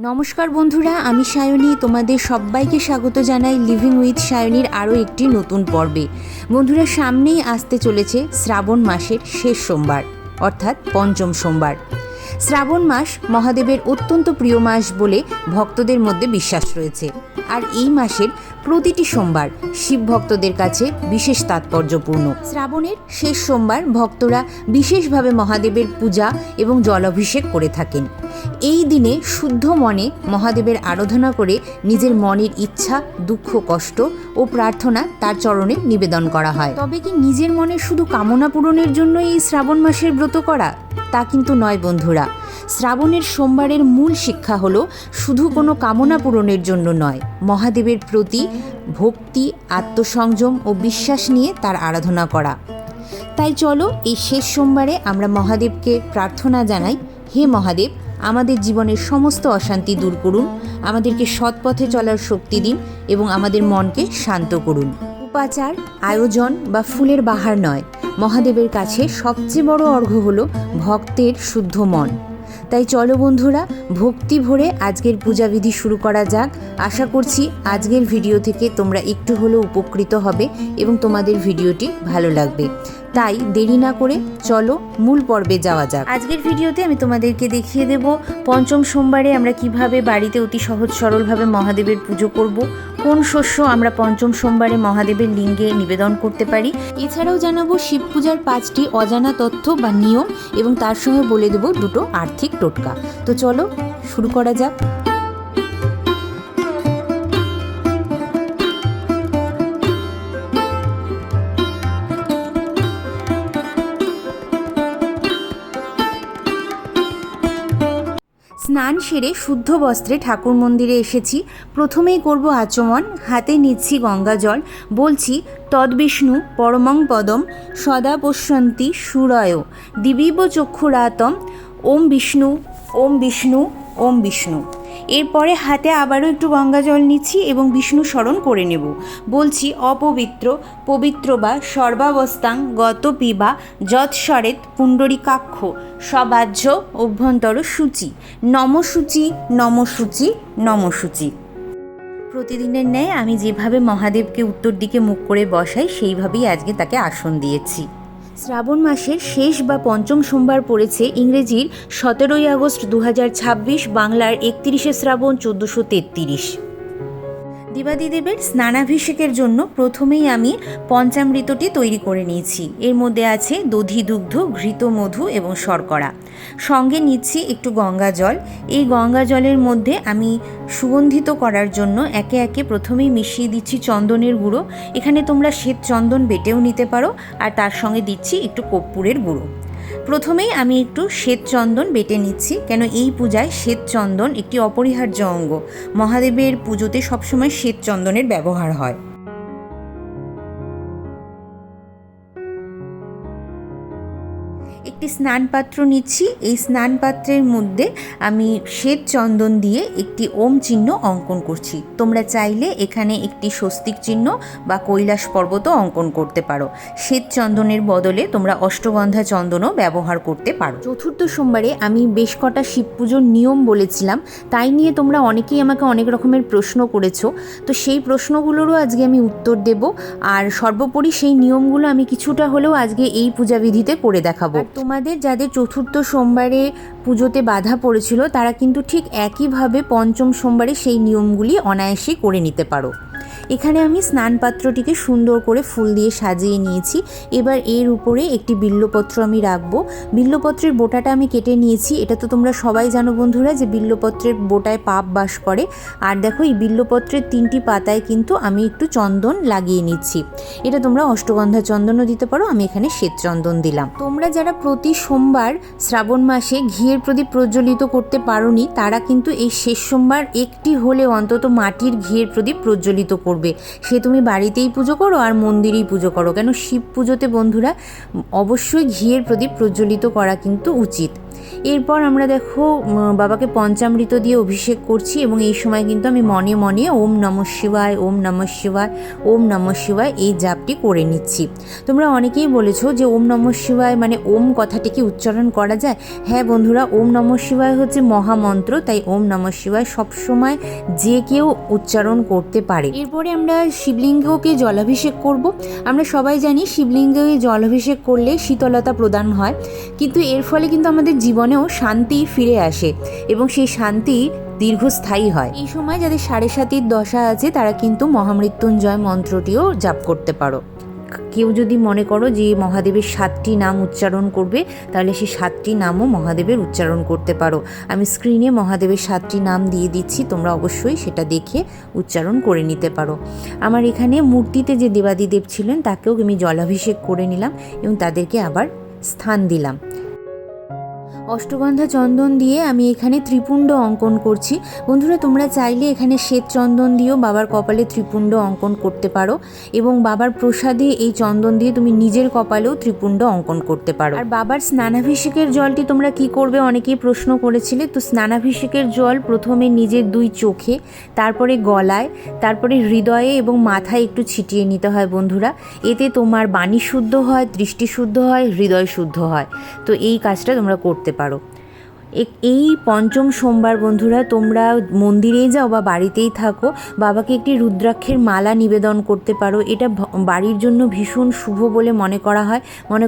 নমস্কার বন্ধুরা, আমি সায়নী। তোমাদের সবাইকে স্বাগত জানাই লিভিং উইথ সায়নীর আরও একটি নতুন পর্বে। বন্ধুরা, সামনেই আসতে চলেছে শ্রাবণ মাসের শেষ সোমবার, অর্থাৎ পঞ্চম সোমবার। শ্রাবণ মাস মহাদেবের অত্যন্ত প্রিয় মাস বলে ভক্তদের মধ্যে বিশ্বাস রয়েছে। আর এই মাসের প্রতিটি সোমবার শিব ভক্তদের কাছে বিশেষ তাৎপর্যপূর্ণ। শ্রাবণের শেষ সোমবার ভক্তরা বিশেষভাবে মহাদেবের পূজা এবং জলাভিষেক করে থাকেন। এই দিনে শুদ্ধ মনে মহাদেবের আরাধনা করে নিজের মনের ইচ্ছা, দুঃখ, কষ্ট ও প্রার্থনা তার চরণে নিবেদন করা হয়। তবে কি নিজের মনের শুধু কামনা পূরণের জন্য এই শ্রাবণ মাসের ব্রত করা? তা কিন্তু নয় বন্ধুরা। শ্রাবণের সোমবারের মূল শিক্ষা হলো শুধু কোনো কামনা পূরণের জন্য নয়, মহাদেবের প্রতি ভক্তি, আত্মসংযম ও বিশ্বাস নিয়ে তার আরাধনা করা। তাই চলো এই শেষ সোমবারে আমরা মহাদেবকে প্রার্থনা জানাই, হে মহাদেব, আমাদের জীবনের সমস্ত অশান্তি দূর করুন, আমাদেরকে সৎ পথে চলার শক্তি দিন এবং আমাদের মনকে শান্ত করুন। উপাচার, আয়োজন বা ফুলের বাহার নয়, মহাদেবের কাছে সবচেয়ে বড় অর্ঘ্য হলো ভক্তের শুদ্ধ মন। তাই চলো বন্ধুরা, ভক্তি ভরে আজকের পূজাবিধি শুরু করা যাক। আশা করছি আজকের ভিডিও থেকে তোমরা একটু হলেও উপকৃত হবে এবং তোমাদের ভিডিওটি ভালো লাগবে। তাই দেরি না করে চলো মূল পর্বে যাওয়া যাক। আজকের ভিডিওতে আমি তোমাদেরকে দেখিয়ে দেব পঞ্চম সোমবারে আমরা কিভাবে বাড়িতে অতি সহজ সরলভাবে মহাদেবের পুজো করব, কোন শস্য আমরা পঞ্চম সোমবারে মহাদেবের লিঙ্গে নিবেদন করতে পারি। এছাড়াও জানাবো শিব পূজার 5টি অজানা তথ্য বা নিয়ম এবং তার সঙ্গে বলে দেব দুটো আর্থিক টোটকা। তো চলো শুরু করা যাক। স্নান সেরে শুদ্ধ বস্ত্রে ঠাকুর মন্দিরে এসেছি। প্রথমেই করব আচমন। হাতে নিচ্ছি গঙ্গা জল। বলছি তদ্বিষ্ণু পরমং পদম সদা পশ্যন্তি সুরয় দিবীব চক্ষুরাতম ওম বিষ্ণু ওম বিষ্ণু ওম বিষ্ণু। এরপরে হাতে আবারও একটু গঙ্গা জল নিচ্ছি এবং বিষ্ণু স্মরণ করে নেব। বলছি অপবিত্র পবিত্র বা সর্বাবস্থাং গত পিবা যৎস্বরেত পুণ্ডরীকাক্ষ সবাহ্য অভ্যন্তর সূচি নমসূচি নমসূচি নমসূচি। প্রতিদিনের ন্যায় আমি যেভাবে মহাদেবকে উত্তর দিকে মুখ করে বসাই সেইভাবেই আজকে তাকে আসন দিয়েছি। শ্রাবণ মাসের শেষ বা পঞ্চম সোমবার পড়েছে ইংরেজির 17ই আগস্ট 2026, বাংলার 31শে শ্রাবণ 1433। দেবাদিদেবের স্নানাভিষেকের জন্য প্রথমেই আমি পঞ্চামৃতটি তৈরি করে নিয়েছি। এর মধ্যে আছে দধি, দুগ্ধ, ঘৃত, মধু এবং শর্করা। সঙ্গে নিচ্ছি একটু গঙ্গা জল। এই গঙ্গা জলের মধ্যে আমি সুগন্ধিত করার জন্য একে একে প্রথমেই মিশিয়ে দিচ্ছি চন্দনের গুঁড়ো। এখানে তোমরা শ্বেত চন্দন বেটেও নিতে পারো, আর তার সঙ্গে দিচ্ছি একটু কর্পূরের গুঁড়ো। প্রথমেই আমি একটু শ্বেত চন্দন বেটে নিচ্ছি, কেন এই পূজায় শ্বেত চন্দন একটি অপরিহার্য অঙ্গ। মহাদেবের পুজোতে সবসময় শ্বেত চন্দনের ব্যবহার হয়। একটি স্নান পাত্র নিচ্ছি। এই স্নান পাত্রের মধ্যে আমি শ্বেত চন্দন দিয়ে একটি ওম চিহ্ন অঙ্কন করছি। তোমরা চাইলে এখানে একটি স্বস্তিক চিহ্ন বা কৈলাস পর্বতও অঙ্কন করতে পারো। শ্বেত চন্দনের বদলে তোমরা অষ্টগন্ধা চন্দনও ব্যবহার করতে পারো। চতুর্থ সোমবারে আমি বেশ কটা শিব পুজোর নিয়ম বলেছিলাম, তাই নিয়ে তোমরা অনেকেই আমাকে অনেক রকমের প্রশ্ন করেছো। তো সেই প্রশ্নগুলোরও আজকে আমি উত্তর দেব, আর সর্বোপরি সেই নিয়মগুলো আমি কিছুটা হলেও আজকে এই পূজাবিধিতে করে দেখাবো। তোমাদের যাদের চতুর্থ সোমবারে পুজোতে বাধা পড়েছিল তারা কিন্তু ঠিক একইভাবে পঞ্চম সোমবারে সেই নিয়মগুলি অনায়াসেই করে নিতে পারো। এখানে আমি স্নান পাত্রটিকে সুন্দর করে ফুল দিয়ে সাজিয়ে নিয়েছি। এবার এর উপরে একটি বিল্লপত্র আমি রাখবো। বিল্লপত্রের বোটাটা আমি কেটে নিয়েছি। এটা তো তোমরা সবাই জানো বন্ধুরা যে বিল্লপত্রের বোটায় পাপ বাস করে। আর দেখো, এই বিল্লপত্রের 3টি পাতায় কিন্তু আমি একটু চন্দন লাগিয়ে নিচ্ছি। এটা তোমরা অষ্টগন্ধা চন্দনও দিতে পারো, আমি এখানে শ্বেত চন্দন দিলাম। তোমরা যারা প্রতি সোমবার শ্রাবণ মাসে ঘিয়ের প্রদীপ প্রজ্বলিত করতে পারোনি, তারা কিন্তু এই শেষ সোমবার একটি হলে অন্তত মাটির ঘিয়ের প্রদীপ প্রজ্বলিত করবে। সে তুমি বাড়িতেই পুজো করো আর মন্দিরেই পুজো করো, কেন শিব পুজোতে বন্ধুরা অবশ্যই ঘিয়ের প্রদীপ প্রজ্বলিত করা কিন্তু উচিত। এরপর আমরা দেখো বাবাকে পঞ্চামৃত দিয়ে অভিষেক করছি এবং এই সময় কিন্তু আমি মনে মনে ওম নমঃ শিবায়, ওম নমঃ শিবায়, ওম নমঃ শিবায় এই জাপটি করে নিচ্ছি। তোমরা অনেকেই বলেছো যে ওম নমঃ শিবায় মানে ওম কথাটি কি উচ্চারণ করা যায়? হ্যাঁ বন্ধুরা, ওম নমঃ শিবায় হচ্ছে মহামন্ত্র, তাই ওম নমঃ শিবায় সবসময় যে কেউ উচ্চারণ করতে পারে। এরপরে আমরা শিবলিঙ্গকে জলাভিষেক করব। আমরা সবাই জানি শিবলিঙ্গে জলাভিষেক করলে শীতলতা প্রদান হয়, কিন্তু এর ফলে কিন্তু আমাদের জীবনেও শান্তি ফিরে আসে এবং সেই শান্তি দীর্ঘস্থায়ী হয়। এই সময় যাদের 7.5 দশা আছে তারা কিন্তু মহামৃত্যুঞ্জয় মন্ত্রটিও জাপ করতে পারো। কেউ যদি মনে করো যে মহাদেবের 7টি নাম উচ্চারণ করবে, তাহলে সেই 7টি নামও মহাদেবের উচ্চারণ করতে পারো। আমি স্ক্রিনে মহাদেবের 7টি নাম দিয়ে দিচ্ছি, তোমরা অবশ্যই সেটা দেখে উচ্চারণ করে নিতে পারো। আমার এখানে মূর্তিতে যে দেবাদিদেব ছিলেন তাকেও আমি জলাভিষেক করে নিলাম এবং তাদেরকে আবার স্থান দিলাম। অষ্টগন্ধা চন্দন দিয়ে আমি এখানে ত্রিপুণ্ড অঙ্কন করছি। বন্ধুরা, তোমরা চাইলে এখানে শ্বেত চন্দন দিয়েও বাবার কপালে ত্রিপুণ্ড অঙ্কন করতে পারো এবং বাবার প্রসাদে এই চন্দন দিয়ে তুমি নিজের কপালেও ত্রিপুণ্ড অঙ্কন করতে পারো। আর বাবার স্নানাভিষেকের জলটি তোমরা কি করবে অনেকেই প্রশ্ন করেছিলে। তো স্নানাভিষেকের জল প্রথমে নিজের 2 চোখে, তারপরে গলায়, তারপরে হৃদয়ে এবং মাথায় একটু ছিটিয়ে নিতে হয় বন্ধুরা। এতে তোমার বাণী শুদ্ধ হয়, দৃষ্টি শুদ্ধ হয়, হৃদয় শুদ্ধ হয়। তো এই কাজটা তোমরা করতে পারো। এই পঞ্চম সোমবার বন্ধুরা তোমরা মন্দিরেই যাও বা বাড়িতেই থাকো, বাবাকে একটি রুদ্রাক্ষের মালা নিবেদন করতে পারো। এটা বাড়ির জন্য ভীষণ শুভ বলে মনে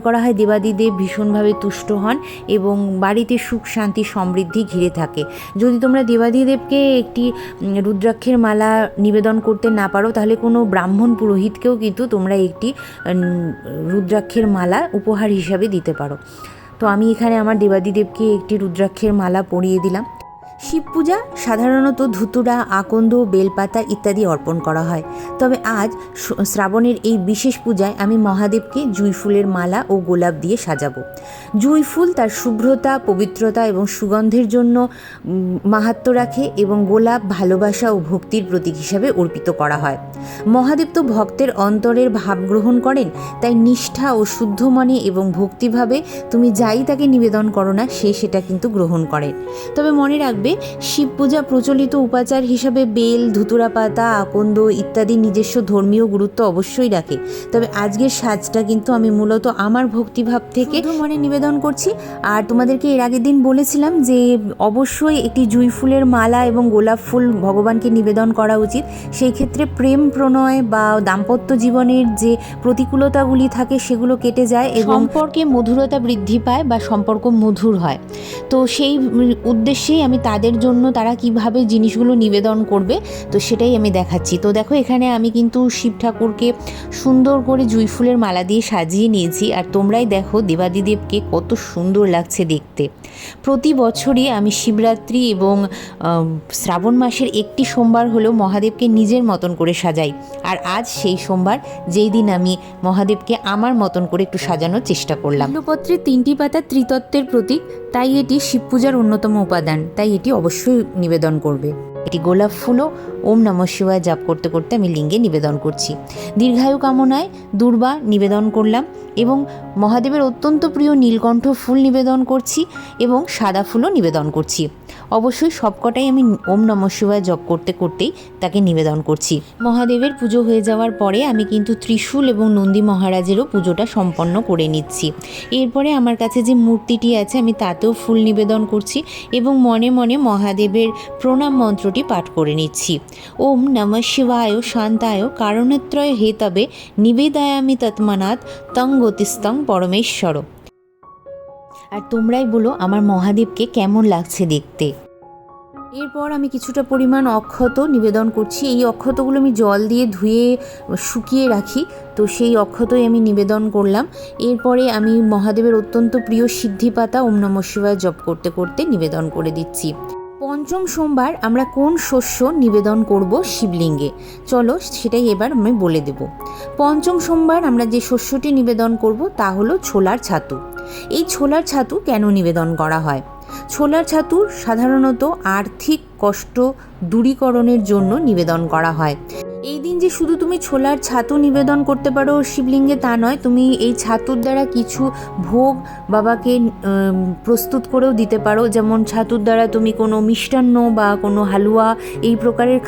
করা হয় দেবাদিদেব ভীষণভাবে তুষ্ট হন এবং বাড়িতে সুখ শান্তি সমৃদ্ধি ঘিরে থাকে। যদি তোমরা দেবাদিদেবকে একটি রুদ্রাক্ষের মালা নিবেদন করতে না পারো, তাহলে কোনো ব্রাহ্মণ পুরোহিতকেও কিন্তু তোমরা একটি রুদ্রাক্ষের মালা উপহার হিসাবে দিতে পারো। তো আমি এখানে আমার দেবাদিদেবকে একটি রুদ্রাক্ষের মালা পরিয়ে দিলাম। শিব পূজা সাধারণত ধুতুরা, আকন্দ, বেলপাতা ইত্যাদি অর্পণ করা হয়, তবে আজ শ্রাবণের এই বিশেষ পূজায় আমি মহাদেবকে জুঁই ফুলের মালা ও গোলাপ দিয়ে সাজাবো। জুঁই ফুল তার শুভ্রতা, পবিত্রতা এবং সুগন্ধের জন্য মাহাত্ম্য রাখে এবং গোলাপ ভালোবাসা ও ভক্তির প্রতীক হিসাবে অর্পিত করা হয়। মহাদেব তো ভক্তের অন্তরের ভাব গ্রহণ করেন, তাই নিষ্ঠা ও শুদ্ধ মনে এবং ভক্তিভাবে তুমি যাই তাকে নিবেদন করো না, সে সেটা কিন্তু গ্রহণ করেন। তবে মনে রাখবে, শিব পূজা প্রচলিত উপাচার হিসাবে বেল, ধুতুরা পাতা, আকন্দ ইত্যাদি নিজস্ব ধর্মীয় গুরুত্ব অবশ্যই রাখে। তবে আজকের সাজটা কিন্তু আমি মূলত আমার ভক্তিভাব থেকে মনে নিবেদন করছি। আর তোমাদেরকে এর আগের দিন বলেছিলাম যে অবশ্যই একটি জুঁই ফুলের মালা এবং গোলাপ ফুল ভগবানকে নিবেদন করা উচিত। সেই ক্ষেত্রে প্রেম প্রণয় বা দাম্পত্য জীবনের যে প্রতিকূলতাগুলি থাকে সেগুলো কেটে যায় এবং সম্পর্কে মধুরতা বৃদ্ধি পায় বা সম্পর্ক মধুর হয়। তো সেই উদ্দেশ্যেই আমি তাদের জন্য তারা কিভাবে জিনিসগুলো নিবেদন করবে তো সেটাই আমি দেখাচ্ছি। তো দেখো, এখানে আমি কিন্তু শিব ঠাকুরকে সুন্দর করে জুঁই ফুলের মালা দিয়ে সাজিয়ে নিয়েছি। আর তোমরাই দেখো দেবাদিদেবকে কত সুন্দর লাগছে দেখতে। প্রতি বছরই আমি শিবরাত্রি এবং শ্রাবণ মাসের একটি সোমবার হলেও মহাদেবকে নিজের মতন করে সাজাই। আর আজ সেই সোমবার, যেই দিন আমি মহাদেবকে আমার মতন করে একটু সাজানোর চেষ্টা করলাম। বিল্বপত্রের 3টি পাতা ত্রিতত্ত্বের প্রতীক, তাই এটি শিব পূজার অন্যতম উপাদান, তাই এটি অবশ্যই নিবেদন করবে। এটি গোলাপ ফুলও ওম নমঃ শিবায় জাপ করতে করতে আমি লিঙ্গে নিবেদন করছি। দীর্ঘায়ু কামনায় দূর্বা নিবেদন করলাম এবং মহাদেবের অত্যন্ত প্রিয় নীলকণ্ঠ ফুল নিবেদন করছি এবং সাদা ফুলও নিবেদন করছি। অবশ্যই সবকটাই আমি ওম নমঃ শিবায় জপ করতে করতেই তাকে নিবেদন করছি। মহাদেবের পুজো হয়ে যাওয়ার পরে আমি কিন্তু ত্রিশূল এবং নন্দী মহারাজেরও পুজোটা সম্পন্ন করে নিচ্ছি। এরপরে আমার কাছে যে মূর্তিটি আছে আমি তাতেও ফুল নিবেদন করছি এবং মনে মনে মহাদেবের প্রণাম মন্ত্রটি পাঠ করে নিচ্ছি। ওম নমঃ শিবায় শান্তায় কারণত্রয় হেতবে নিবেদয়ামি তৎমনাৎ তং গতিস্তং পরমেশ্বর। আর তোমরাই বলো আমার মহাদেবকে কেমন লাগছে দেখতে। এরপর আমি কিছুটা পরিমাণ অক্ষত নিবেদন করছি। এই অক্ষতগুলো আমি জল দিয়ে ধুয়ে শুকিয়ে রাখি, তো সেই অক্ষতই আমি নিবেদন করলাম। এরপরে আমি মহাদেবের অত্যন্ত প্রিয় সিদ্ধি পাতা ওম নমঃ শিবায় জপ করতে করতে নিবেদন করে দিচ্ছি। পঞ্চম সোমবার আমরা কোন শস্য নিবেদন করব শিবলিঙ্গে, চলো সেটাই এবার আমি বলে দেব। পঞ্চম সোমবার আমরা যে শস্যটি নিবেদন করব তা হলো ছোলার ছাতু। এই ছোলার ছাতু কেন নিবেদন করা হয়? ছোলার ছাতু সাধারণত আর্থিক কষ্ট দূরীকরণের জন্য নিবেদন করা হয়। এই দিন যে শুধু তুমি ছোলার ছাতু নিবেদন করতে পারো শিবলিঙ্গে তা নয়, তুমি এই ছাতুর দ্বারা কিছু ভোগ বাবাকে প্রস্তুত করেও দিতে পারো। যেমন ছাতুর দ্বারা তুমি কোনো মিষ্টান্ন বা কোনো হালুয়া এই প্রকারের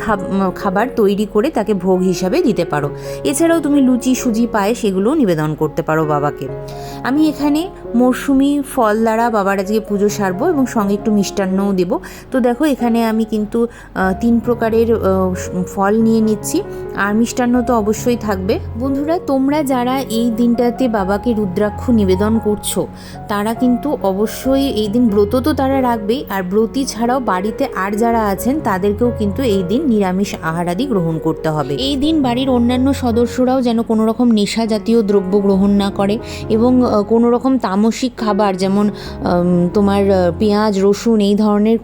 খাবার তৈরি করে তাকে ভোগ হিসাবে দিতে পারো। এছাড়াও তুমি লুচি, সুজি, পায়েস এগুলোও নিবেদন করতে পারো বাবাকে। আমি এখানে মরশুমি ফল দ্বারা বাবার আজকে পুজো সারবো এবং সঙ্গে একটু মিষ্টান্নও দেব। তো দেখো এখানে আমি কিন্তু 3 প্রকারের ফল নিয়ে নিচ্ছি, আর মিষ্টান্ন তো অবশ্যই থাকবে। বন্ধুরা, তোমরা যারা এই দিনটাতে বাবাকে রুদ্রাক্ষ নিবেদন করছো তারা কিন্তু অবশ্যই এই দিন ব্রত তো তারা রাখবেই, আর ব্রতী ছাড়াও বাড়িতে আর যারা আছেন তাদেরকেও কিন্তু এই দিন নিরামিষ আহারাদি গ্রহণ করতে হবে। এই দিন বাড়ির অন্যান্য সদস্যরাও যেন কোনো রকম নেশা জাতীয় দ্রব্য গ্রহণ না করে এবং কোনো রকম তামসিক খাবার যেমন তোমার পেঁয়াজ, রসুন এই ধরনের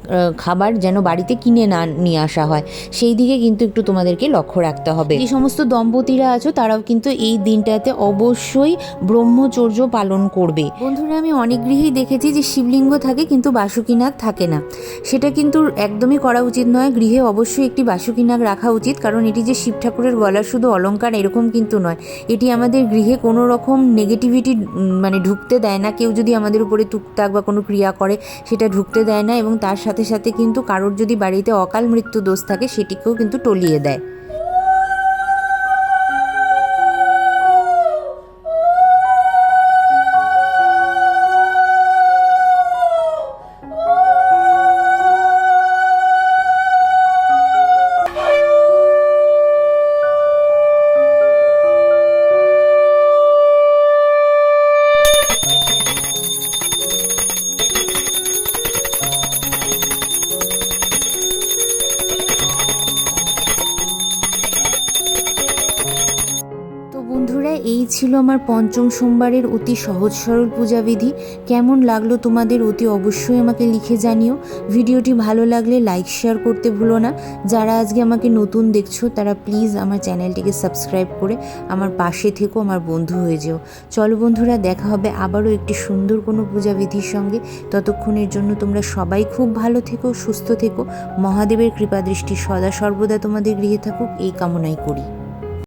খাবার যেন বাড়িতে কিনে না নিয়ে আসা হয়, সেই দিকে কিন্তু একটু তোমাদেরকে লক্ষ্য রাখতে হবে। যে সমস্ত দম্পতিরা আছো তারাও কিন্তু এই দিনটাতে অবশ্যই ব্রহ্মচর্য পালন করবে। বন্ধুরা, আমি অনেক গৃহেই দেখেছি যে শিবলিঙ্গ থাকে কিন্তু বাসুকিনাগ থাকে না, সেটা কিন্তু একদমই করা উচিত নয়। গৃহে অবশ্যই একটি বাসুকিনাগ রাখা উচিত, কারণ এটি যে শিব ঠাকুরের গলার শুধু অলংকার এরকম কিন্তু নয়, এটি আমাদের গৃহে কোনো রকম নেগেটিভিটি মানে ঢুকতে দেয় না। কেউ যদি আমাদের উপরে টুকটাক বা কোনো ক্রিয়া করে সেটা ঢুকতে দেয় না, এবং তার সাথে সাথে কিন্তু কারোর যদি বাড়িতে অকাল মৃত্যু দোষ থাকে সেটিকেও কিন্তু টলিয়ে দেয়। বন্ধুরা, এই ছিল আমার পঞ্চম সোমবারের অতি সহজ সরল পূজাবিধি। কেমন লাগলো তোমাদের অতি অবশ্যই আমাকে লিখে জানিও। ভিডিওটি ভালো লাগলে লাইক শেয়ার করতে ভুলো না। যারা আজকে আমাকে নতুন দেখছো তারা প্লিজ আমার চ্যানেলটিকে সাবস্ক্রাইব করে আমার পাশে থেকো, আমার বন্ধু হয়ে যেও। চলো বন্ধুরা, দেখা হবে আবারও একটি সুন্দর কোনো পূজাবিধির সঙ্গে। ততক্ষণের জন্য তোমরা সবাই খুব ভালো থেকো, সুস্থ থেকো। মহাদেবের কৃপাদৃষ্টি সদা সর্বদা তোমাদের গৃহে থাকুক এই কামনাই করি।